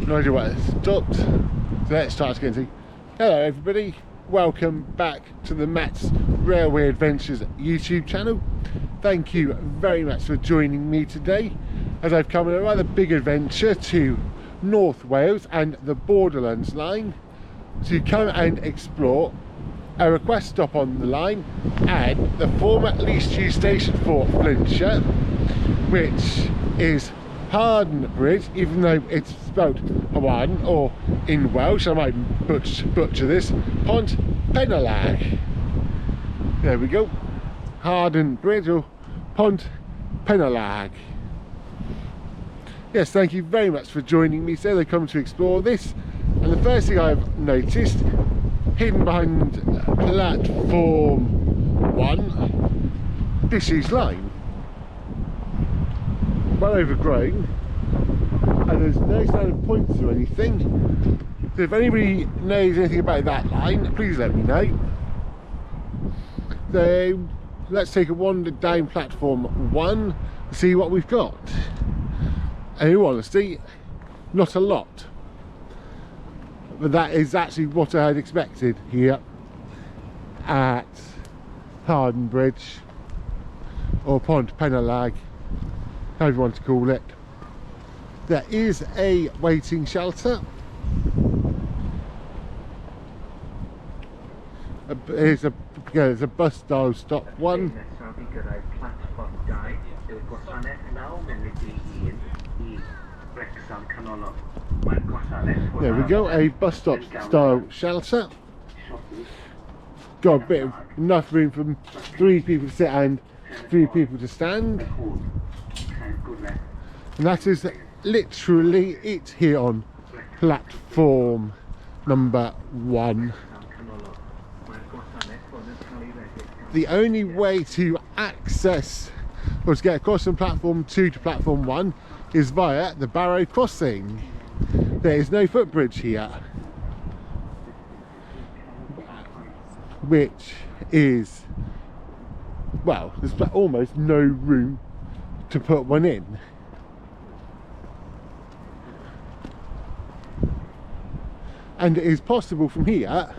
No idea why it stopped. So let's start again. Hello everybody, welcome back to the Matt's Railway Adventures YouTube channel. Thank you very much for joining me today as I've come on a rather big adventure to North Wales and the Borderlands Line to come and explore a request stop on the line and the former least used station for Flintshire, which is Hawarden Bridge, even though it's spelled Hawarden, or in Welsh, I might butcher this, Pont, Penarlâg. There we go, Hawarden Bridge or Pont, Penarlâg. Yes, thank you very much for joining me. So they come to explore this, and the first thing I've noticed, hidden behind platform 1, disused line. Well overgrown, and there's no sign of points or anything. So if anybody knows anything about that line, please let me know. So let's take a wander down platform 1 and see what we've got. And in all honesty, not a lot, but that is actually what I had expected here at Hawarden Bridge, or Pont Penarlâg, however you want to call it. There is a waiting shelter. There's a bus style stop 1. There we go, a bus stop style shelter. Got a bit of enough room for 3 people to sit and 3 people to stand. And that is literally it here on platform number 1. The only way to access or to get across from platform 2 to platform 1 is via the Barrow crossing. There is no footbridge here, which is, well, there's almost no room to put one in. And it is possible from here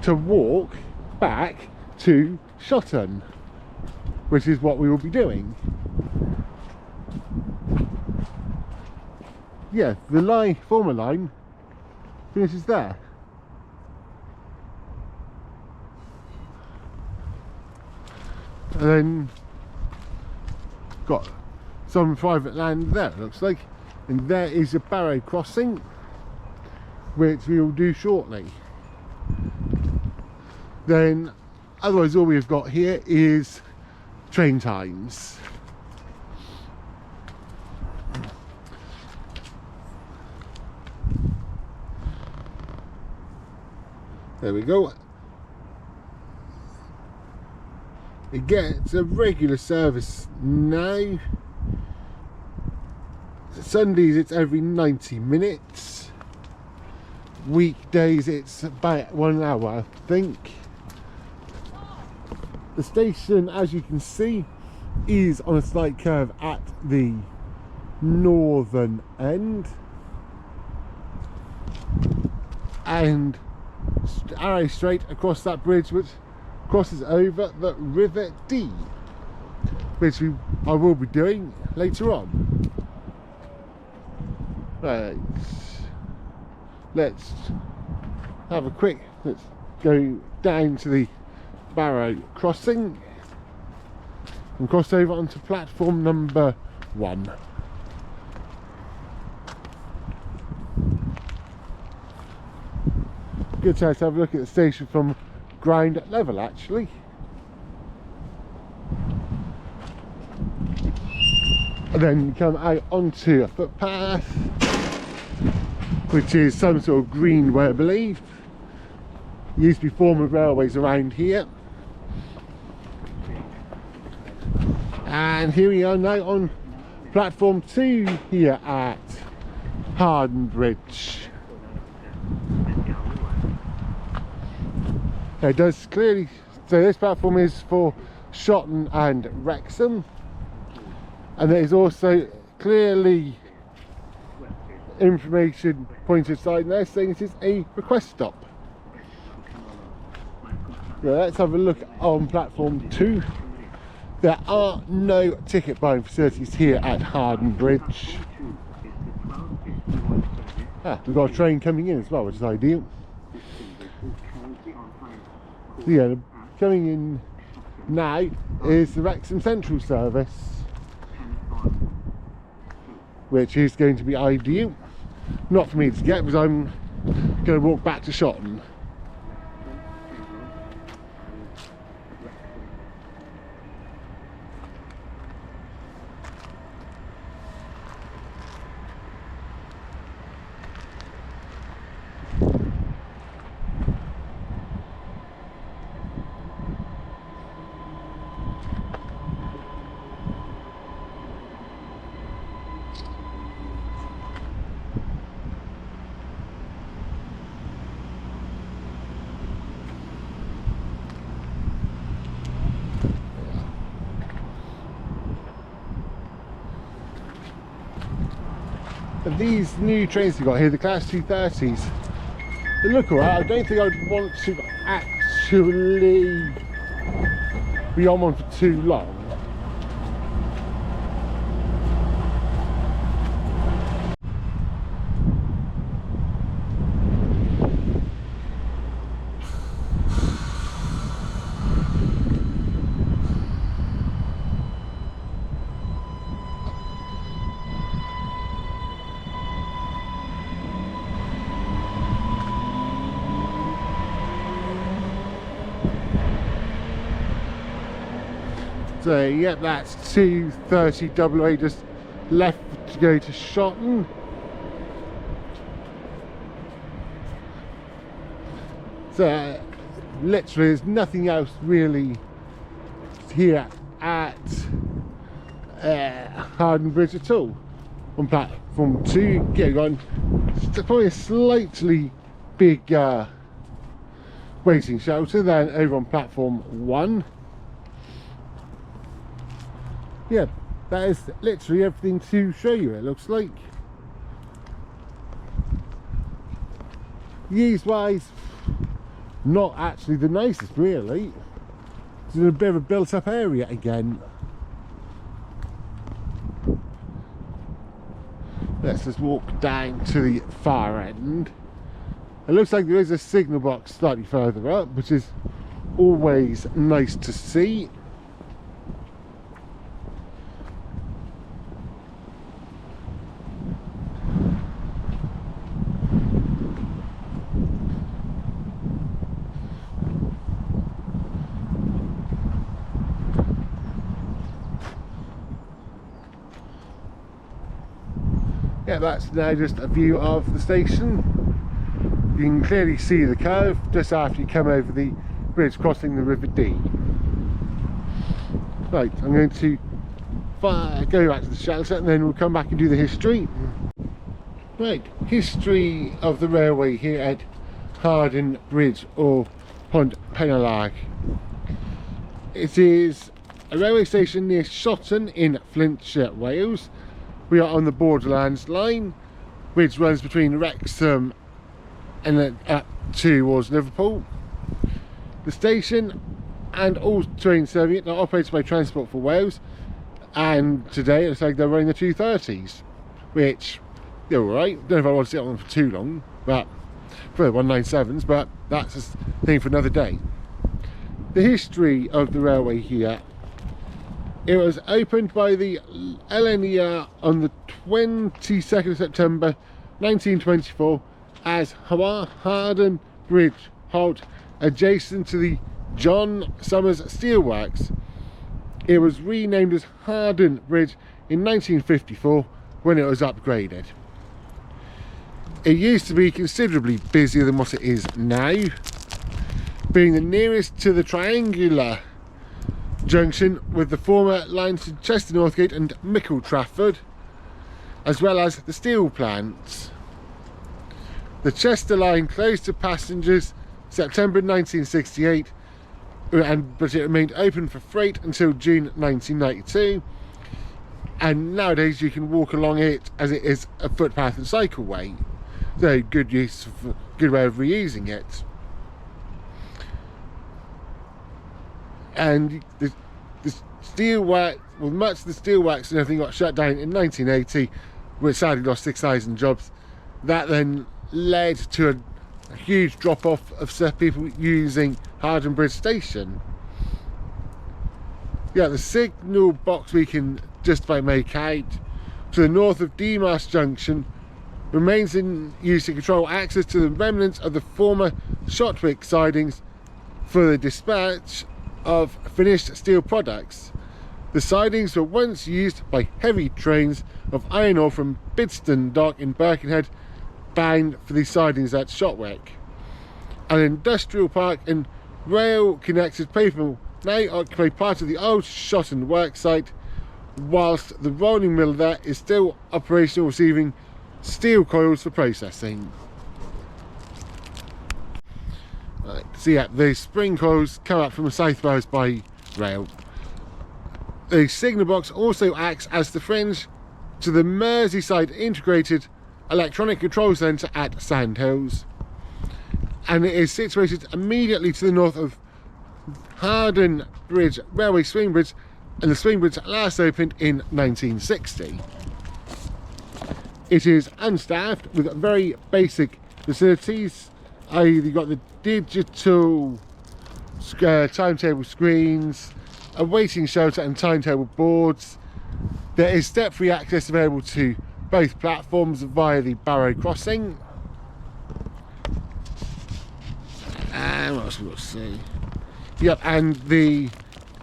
to walk back to Shotton, which is what we will be doing. Yeah, the former line finishes there. And then got some private land there, it looks like, and there is a Barrow crossing, which we will do shortly. Then otherwise all we've got here is train times. There we go. It gets a regular service now. Sundays it's every 90 minutes. Weekdays it's about 1 hour, I think. The station, as you can see, is on a slight curve at the northern end, and arrow straight across that bridge, which crosses over the River Dee, which I will be doing later on. Right, let's go down to the Barrow crossing and cross over onto platform number 1. Good chance to have a look at the station from ground level, actually. And then come out onto a footpath, which is some sort of greenway, I believe. Used to be former railways around here. And here we are now on platform 2 here at Hawarden Bridge. It does clearly, so this platform is for Shotton and Wrexham, and there is also clearly information pointed sign there saying it is a request stop. Yeah, let's have a look on platform 2. There are no ticket buying facilities here at Hawarden Bridge. We've got a train coming in as well, which is ideal. So yeah, coming in now is the Wrexham Central service, which is going to be ideal. Not for me to get, because I'm going to walk back to Shotton. And these new trains we've got here, the Class 230s, they look alright. I don't think I'd want to actually be on one for too long. So yep, that's 2:30 AA just left to go to Shotton. So literally there's nothing else really here at Hawarden Bridge at all. On platform 2, yeah, got probably a slightly bigger waiting shelter than over on platform 1. Yeah, that is literally everything to show you, it looks like. Views wise, not actually the nicest really. It's in a bit of a built up area again. Let's just walk down to the far end. It looks like there is a signal box slightly further up, which is always nice to see. Yeah, that's now just a view of the station. You can clearly see the curve just after you come over the bridge crossing the River Dee. Right, I'm going to go back to the shelter and then we'll come back and do the history. Right, history of the railway here at Hawarden Bridge or Pont Penarlâg. It is a railway station near Shotton in Flintshire, Wales. We are on the Borderlands Line, which runs between Wrexham and then up towards Liverpool. The station and all trains serving it are operated by Transport for Wales, and today it looks like they're running the 230s, which they're alright. Don't know if I want to sit on them for too long, but for the 197s, but that's a thing for another day. The history of the railway here. It was opened by the LNER on the 22nd of September 1924 as Hawarden Bridge halt adjacent to the John Summers Steelworks. It was renamed as Hawarden Bridge in 1954 when it was upgraded. It used to be considerably busier than what it is now, being the nearest to the triangular junction with the former lines to Chester Northgate and Mickle Trafford, as well as the steel plants. The Chester line closed to passengers September 1968, but it remained open for freight until June 1992. and nowadays you can walk along it as it is a footpath and cycleway. So good way of reusing it. And the steelwork, well, much of the steelworks and everything got shut down in 1980, which sadly lost 6,000 jobs. That then led to a huge drop-off of people using Hawarden Bridge station. Yeah, the signal box we can just about make out to the north of Demas Junction remains in use to control access to the remnants of the former Shotwick sidings for the dispatch of finished steel products. The sidings were once used by heavy trains of iron ore from Bidston Dock in Birkenhead, bound for these sidings at Shotwick. An industrial park and rail-connected paper now occupy part of the old Shotton work site, whilst the rolling mill there is still operational, receiving steel coils for processing. Right, so yeah, the spring coils come up from the South Wales by rail. The signal box also acts as the fringe to the Merseyside Integrated Electronic Control Centre at Sandhills, and it is situated immediately to the north of Hawarden Bridge railway swing bridge, and the swing bridge last opened in 1960. It is unstaffed with very basic facilities. You've got the digital timetable screens, a waiting shelter and timetable boards. There is step-free access available to both platforms via the Barrow crossing. And what else we've got to see? Yep, and the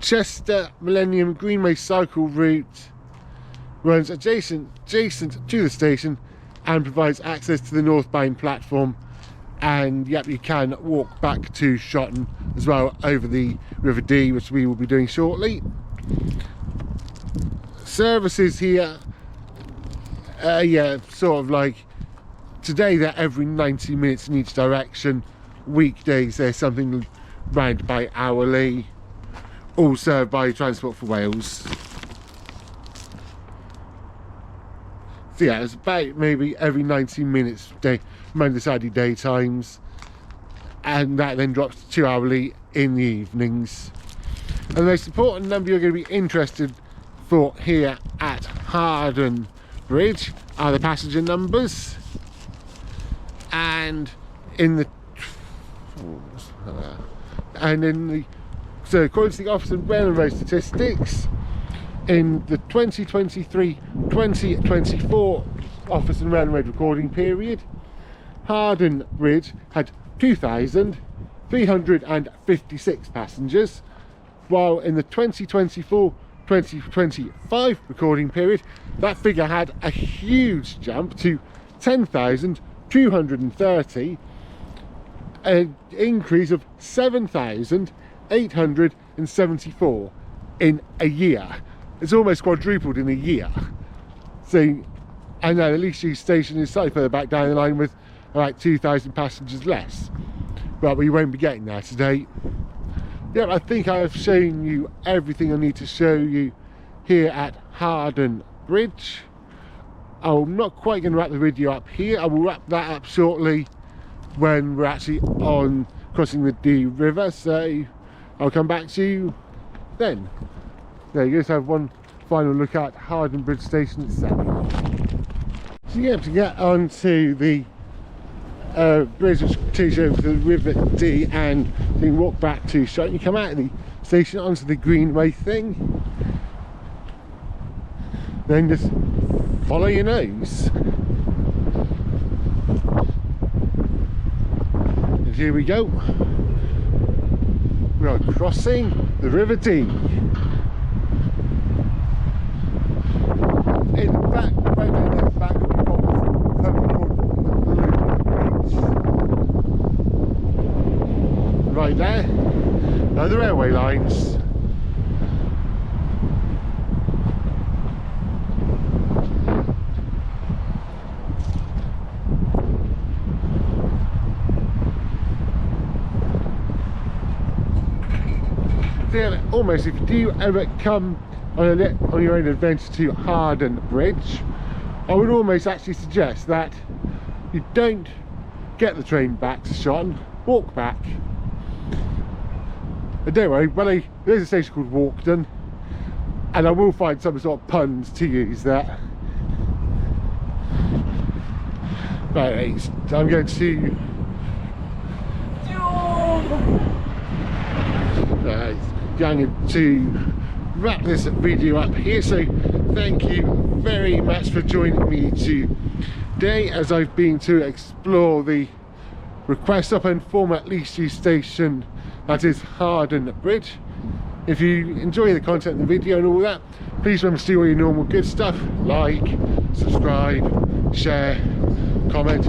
Chester Millennium Greenway cycle route runs adjacent to the station and provides access to the northbound platform. And yep, you can walk back to Shotton as well over the River Dee, which we will be doing shortly. Services here, yeah, sort of like today they're every 90 minutes in each direction. Weekdays there's something round about hourly, all served by Transport for Wales. So yeah, it's about maybe every 90 minutes day, Monday, Saturday daytimes, and that then drops to 2 hourly in the evenings. And the most important number you're going to be interested for here at Hawarden Bridge are the passenger numbers, and in the so according to the Office of Railway Statistics, in the 2023-2024 Office and Railway recording period, Hawarden Bridge had 2,356 passengers, while in the 2024-2025 recording period, that figure had a huge jump to 10,230, an increase of 7,874 in a year. It's almost quadrupled in a year. So, I know the least used station is slightly further back down the line with about 2,000 passengers less, but we won't be getting there today. Yeah, I think I've shown you everything I need to show you here at Hawarden Bridge. I'm not quite going to wrap the video up here. I will wrap that up shortly when we're actually on crossing the Dee River, so I'll come back to you then. There you go, so have one final look at Hawarden Bridge Station itself. So yeah, to get onto the bridge which takes you over to the River Dee and you can walk back to Shotton, you come out of the station onto the Greenway thing, then just follow your nose. And here we go. We are crossing the River Dee. In the back, right down there, back of the right there, now the railway lines. So yeah, almost if you do ever come on your own adventure to Hawarden Bridge, I would almost actually suggest that you don't get the train back to Shotton, walk back. And don't worry, there's a station called Walkden, and I will find some sort of puns to use there. Right, I'm going to going to wrap this video up here, so thank you very much for joining me today as I've been to explore the request stop and former least used station that is Hawarden Bridge. If you enjoy the content of the video and all that, please remember to do all your normal good stuff, like, subscribe, share, comment,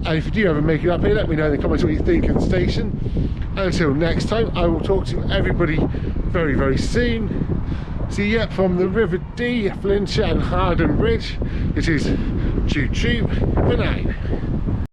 and if you do ever make it up here, let me know in the comments what you think of the station. Until next time, I will talk to everybody very, very soon. See ya from the River Dee, Flintshire and Hawarden Bridge. It is choo choo for now.